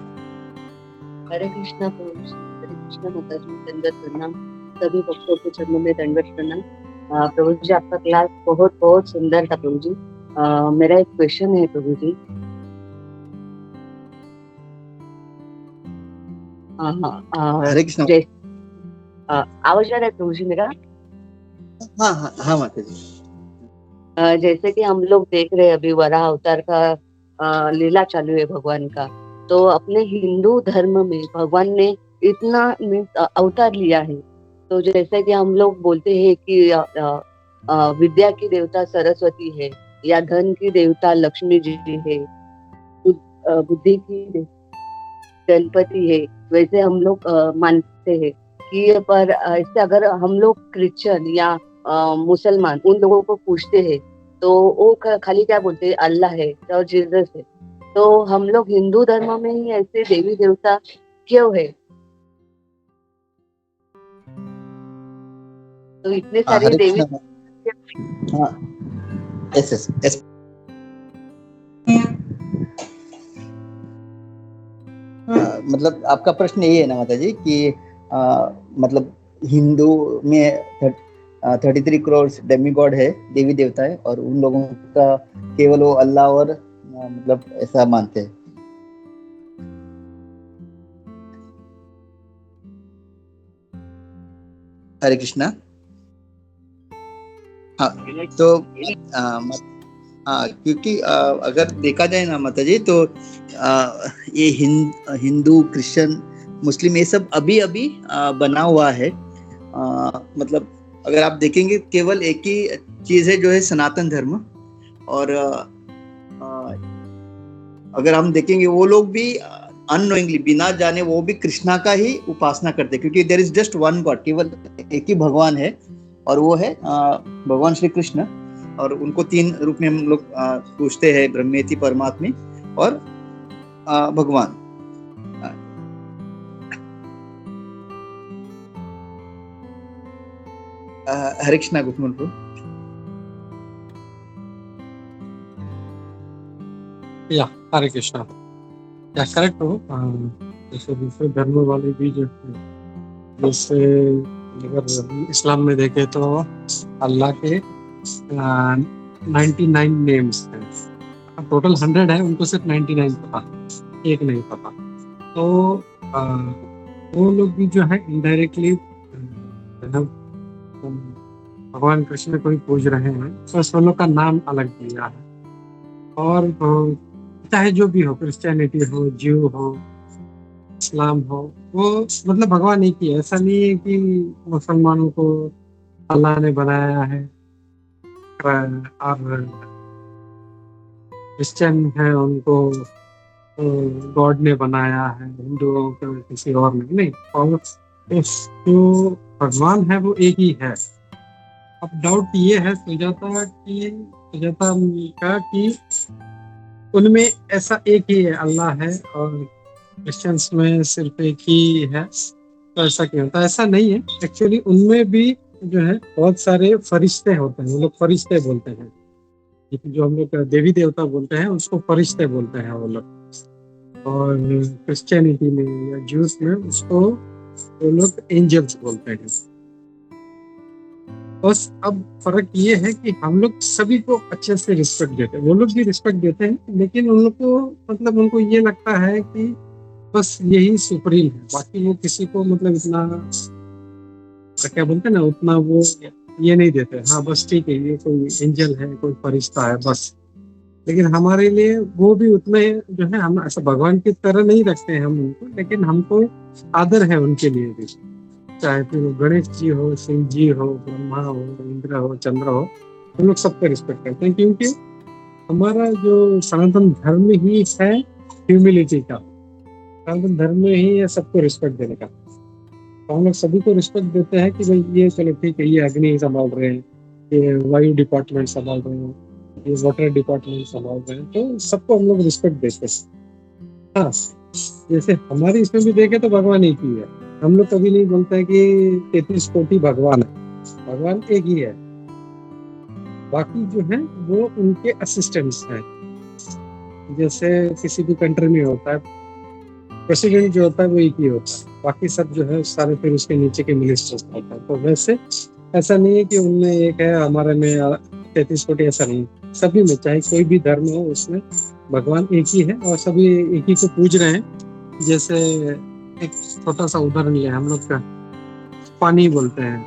हरे कृष्णा प्रभु जी, हरे कृष्णा माता जी, दंडवत प्रणाम। सभी भक्तों के चरणों में दंडवत प्रणाम। प्रभु जी, आपका क्लास बहुत बहुत सुंदर था प्रभु जी। मेरा एक क्वेश्चन है प्रभु जी। हरे कृष्णा। आवाज आ रहा है प्रभु जी मेरा? हाँ हाँ हाँ माता जी। जैसे कि हम लोग देख रहे हैं अभी वराह अवतार का लीला चालू है भगवान का। तो अपने हिंदू धर्म में भगवान ने इतना अवतार लिया है। तो जैसे कि हम लोग बोलते हैं कि विद्या की देवता सरस्वती है, या धन की देवता लक्ष्मी जी है, बुद्धि की गणपति है, वैसे हम लोग मानते हैं कि पर ऐसे अगर हम लोग क्रिश्चियन या मुसलमान उन लोगों को पूछते हैं तो वो खाली क्या बोलते हैं, अल्लाह है और जीसस है। तो हम लोग हिंदू धर्म में ही ऐसे देवी देवता क्यों है? तो इतने सारे हरे देवी कृष्णा। हाँ यस यस यस। मतलब आपका प्रश्न ये है ना माता जी कि मतलब हिंदू में 33 करोड़ डेमी गॉड है, देवी देवता है, और उन लोगों का केवल वो अल्लाह और मतलब ऐसा मानते हैं। हरे कृष्णा। हाँ तो क्योंकि अगर देखा जाए ना माता जी तो ये हिंदू क्रिश्चियन मुस्लिम ये सब अभी अभी बना हुआ है। मतलब अगर आप देखेंगे केवल एक ही चीज है जो है सनातन धर्म। और अगर हम देखेंगे वो लोग भी अननोइंगली बिना जाने वो भी कृष्णा का ही उपासना करते हैं, क्योंकि there is just one god, केवल एक ही भगवान है और वो है भगवान श्री कृष्ण। और उनको 3 रूप में हम लोग पूछते हैं, ब्रह्मेति, परमात्मा और भगवान। हरे कृष्णा गुफमन को। या हरे कृष्णा। या करेक्ट हो। जैसे दूसरे धर्म वाले भी जो है, जैसे अगर इस्लाम में देखे तो अल्लाह के 99 नेम्स हैं। टोटल 100 है, उनको सिर्फ 99 पता, एक नहीं पता। तो वो लोग भी जो है इनडायरेक्टली भगवान कृष्ण को ही पूज रहे हैं, तो उन लोग का नाम अलग दिया है। और चाहे जो भी हो, क्रिश्चियनिटी हो, ज्यू हो, इस्लाम हो, वो मतलब भगवान एक ही है। ऐसा नहीं है कि मुसलमानों को अल्लाह ने बनाया है और क्रिश्चियन है उनको गॉड ने बनाया है, हिंदुओं को किसी और ने नहीं। और जो भगवान है वो एक ही है। अब डाउट ये है सुजाता का कि उनमें ऐसा एक ही है, अल्लाह है, और क्रिश्चियंस में सिर्फ एक ही है, तो ऐसा क्यों होता है? ऐसा नहीं है। एक्चुअली उनमें भी जो है बहुत सारे फरिश्ते होते हैं, वो लोग फरिश्ते बोलते हैं। जो हम लोग देवी देवता बोलते हैं उसको फरिश्ते बोलते हैं वो लोग। और क्रिश्चियनिटी में या ज्यूस में उसको वो लोग एंजल्स बोलते हैं। बस अब फर्क ये है कि हम लोग सभी को अच्छे से रिस्पेक्ट देते हैं, वो लोग भी रिस्पेक्ट देते हैं, लेकिन उन लोग को मतलब उनको ये लगता है कि बस यही सुप्रीम है, बाकी वो किसी को मतलब इतना क्या बोलते हैं ना, उतना वो ये नहीं देते। हाँ बस ठीक है, ये कोई एंजल है, कोई फरिश्ता है बस। लेकिन हमारे लिए वो भी उतने जो है, हम ऐसा भगवान की तरह नहीं रखते हैं हम उनको, लेकिन हमको आदर है उनके लिए भी। चाहे फिर गणेश जी हो, शिव जी हो, ब्रह्मा हो, इंद्र हो, चंद्र हो, हम लोग सबको रिस्पेक्ट करते हैं, क्योंकि हमारा जो सनातन धर्म ही है ह्यूमिलिटी का। सनातन धर्म ही है सबको रिस्पेक्ट देने का। तो हम लोग सभी को रिस्पेक्ट देते हैं कि भाई ये चलो ठीक है, ये अग्नि संभाल रहे हैं, ये वायु डिपार्टमेंट संभाल रहे हैं, ये वाटर डिपार्टमेंट संभाल रहे हैं, तो सबको हम लोग रिस्पेक्ट देते हैं। हाँ जैसे हमारे इसमें भी देखे तो भगवान एक ही है। हम लोग कभी नहीं बोलते हैं कि 33 कोटि भगवान है। भगवान एक ही है, बाकी जो है वो उनके असिस्टेंट्स हैं। जैसे किसी भी कंट्री में होता है, प्रेसिडेंट जो होता है वो एक ही होता है, बाकी सब जो है सारे फिर उसके नीचे के मिनिस्टर्स होता है। तो वैसे ऐसा नहीं है कि उनमें एक है हमारे में 33 कोटि, ऐसा नहीं। सभी में चाहे कोई भी धर्म हो उसमें भगवान एक ही है और सभी एक ही को पूज रहे हैं। जैसे एक छोटा सा उदाहरण ले, हम लोग का पानी बोलते हैं,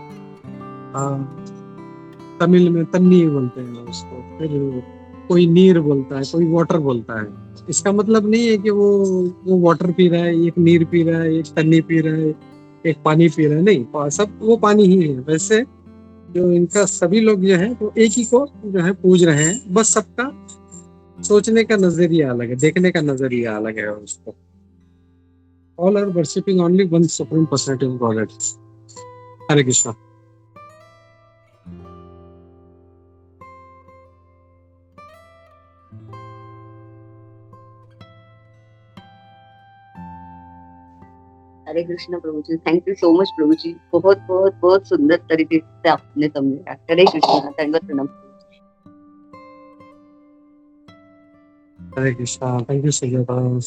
तमिल में तन्नी बोलते हैं उसको, फिर कोई नीर बोलता है, कोई वाटर बोलता है। इसका मतलब नहीं है कि वो वाटर पी रहा है, एक नीर पी रहा है, एक तन्नी पी रहा है, एक पानी पी रहा है, नहीं, सब वो पानी ही है। वैसे जो इनका सभी लोग जो है वो एक ही को जो है पूज रहे हैं, बस सबका सोचने का नजरिया अलग है, देखने का नजरिया अलग है उसको। All are worshipping only one supreme personality of godhead. Hare Krishna. Hare Krishna Prabhu ji, thank you so much Prabhu ji, बहुत बहुत बहुत सुंदर तरीके से आपने समझाया। हरे कृष्ण, दंडवत प्रणाम। हरे कृष्णा, थैंक यू सुजाता।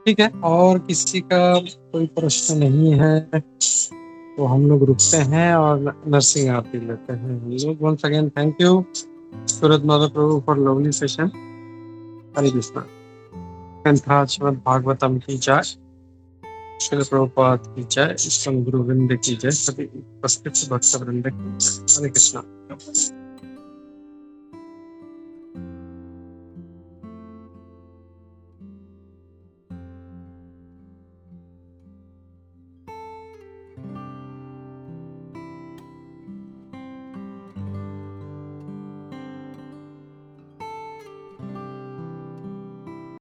ठीक है, और किसी का कोई प्रश्न नहीं है तो हम लोग रुकते हैं और नरसिंह आरती लेते हैं हम लोग। वंस अगेन थैंक यू सूरज माता प्रभु फॉर लवली सेशन। हरे कृष्णा। कंथा श्रीमद् भागवतम की जय, श्रील प्रभुपाद की जय, इष्टम गुरु वृंद की जय, सभी उपस्थित भक्त वृंद की जय। हरे कृष्णा।